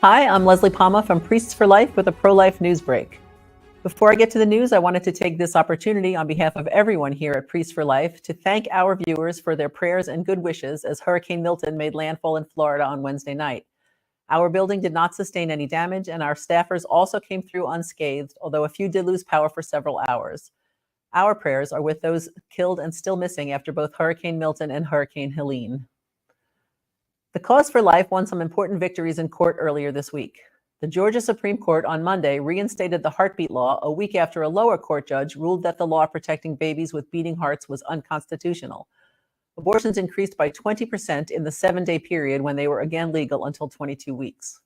Hi, I'm Leslie Palma from Priests for Life with a pro-life news break. Before I get to the news, I wanted to take this opportunity on behalf of everyone here at Priests for Life to thank our viewers for their prayers and good wishes as Hurricane Milton made landfall in Florida on Wednesday night. Our building did not sustain any damage, and our staffers also came through unscathed, although a few did lose power for several hours. Our prayers are with those killed and still missing after both Hurricane Milton and Hurricane Helene. The Cause for Life won some important victories in court earlier this week. The Georgia Supreme Court on Monday reinstated the heartbeat law a week after a lower court judge ruled that the law protecting babies with beating hearts was unconstitutional. Abortions increased by 20% in the 7-day period when they were again legal until 22 weeks.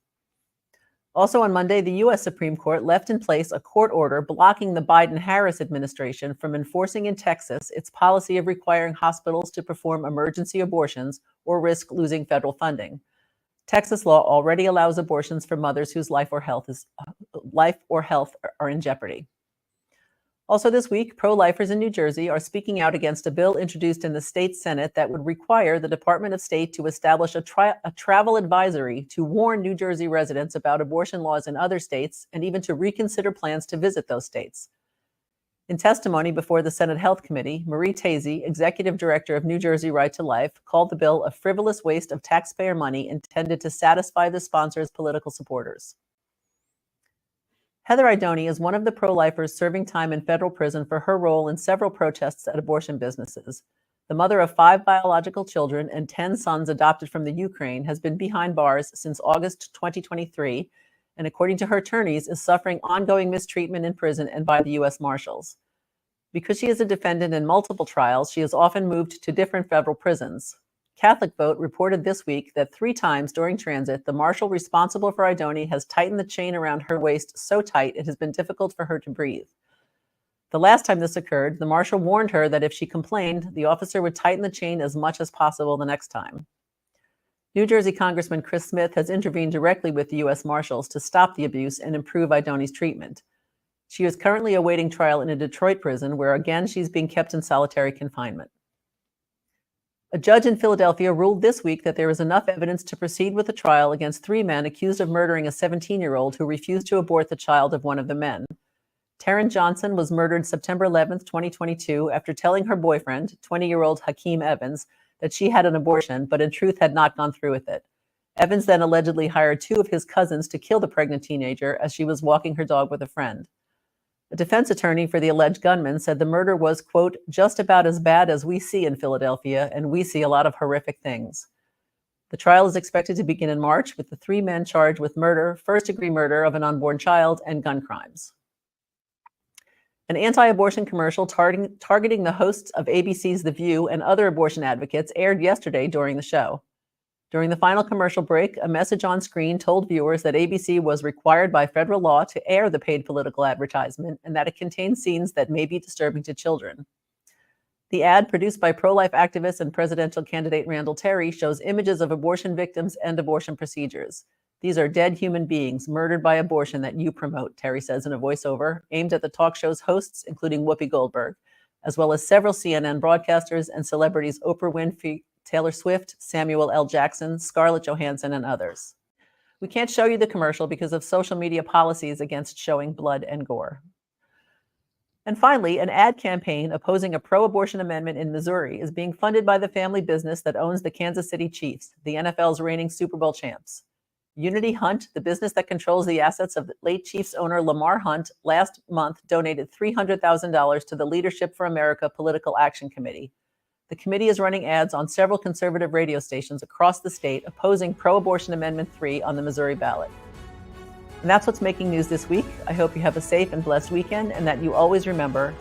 Also on Monday, the U.S. Supreme Court left in place a court order blocking the Biden-Harris administration from enforcing in Texas its policy of requiring hospitals to perform emergency abortions or risk losing federal funding. Texas law already allows abortions for mothers whose life or health are in jeopardy. Also this week, pro-lifers in New Jersey are speaking out against a bill introduced in the state Senate that would require the Department of State to establish a travel advisory to warn New Jersey residents about abortion laws in other states and even to reconsider plans to visit those states. In testimony before the Senate Health Committee, Marie Tazy, Executive Director of New Jersey Right to Life, called the bill a frivolous waste of taxpayer money intended to satisfy the sponsor's political supporters. Heather Idoni is one of the pro-lifers serving time in federal prison for her role in several protests at abortion businesses. The mother of 5 biological children and 10 sons adopted from the Ukraine has been behind bars since August 2023, and according to her attorneys, is suffering ongoing mistreatment in prison and by the U.S. Marshals. Because she is a defendant in multiple trials, she is often moved to different federal prisons. Catholic Vote reported this week that 3 times during transit, the marshal responsible for Idoni has tightened the chain around her waist so tight it has been difficult for her to breathe. The last time this occurred, the marshal warned her that if she complained, the officer would tighten the chain as much as possible the next time. New Jersey Congressman Chris Smith has intervened directly with the U.S. Marshals to stop the abuse and improve Idoni's treatment. She is currently awaiting trial in a Detroit prison where again she's being kept in solitary confinement. A judge in Philadelphia ruled this week that there is enough evidence to proceed with a trial against 3 men accused of murdering a 17-year-old who refused to abort the child of one of the men. Taryn Johnson was murdered September 11, 2022, after telling her boyfriend, 20-year-old Hakeem Evans, that she had an abortion, but in truth had not gone through with it. Evans then allegedly hired 2 of his cousins to kill the pregnant teenager as she was walking her dog with a friend. A defense attorney for the alleged gunman said the murder was, quote, just about as bad as we see in Philadelphia, and we see a lot of horrific things. The trial is expected to begin in March with the 3 men charged with murder, first-degree murder of an unborn child, and gun crimes. An anti-abortion commercial targeting the hosts of ABC's The View and other abortion advocates aired yesterday during the show. During the final commercial break, a message on screen told viewers that ABC was required by federal law to air the paid political advertisement and that it contained scenes that may be disturbing to children. The ad, produced by pro-life activist and presidential candidate Randall Terry, shows images of abortion victims and abortion procedures. These are dead human beings murdered by abortion that you promote, Terry says in a voiceover, aimed at the talk show's hosts, including Whoopi Goldberg, as well as several CNN broadcasters and celebrities Oprah Winfrey, Taylor Swift, Samuel L. Jackson, Scarlett Johansson, and others. We can't show you the commercial because of social media policies against showing blood and gore. And finally, an ad campaign opposing a pro-abortion amendment in Missouri is being funded by the family business that owns the Kansas City Chiefs, the NFL's reigning Super Bowl champs. Unity Hunt, the business that controls the assets of the late Chiefs owner Lamar Hunt, last month donated $300,000 to the Leadership for America Political Action Committee. The committee is running ads on several conservative radio stations across the state opposing pro-abortion Amendment 3 on the Missouri ballot. And that's what's making news this week. I hope you have a safe and blessed weekend and that you always remember,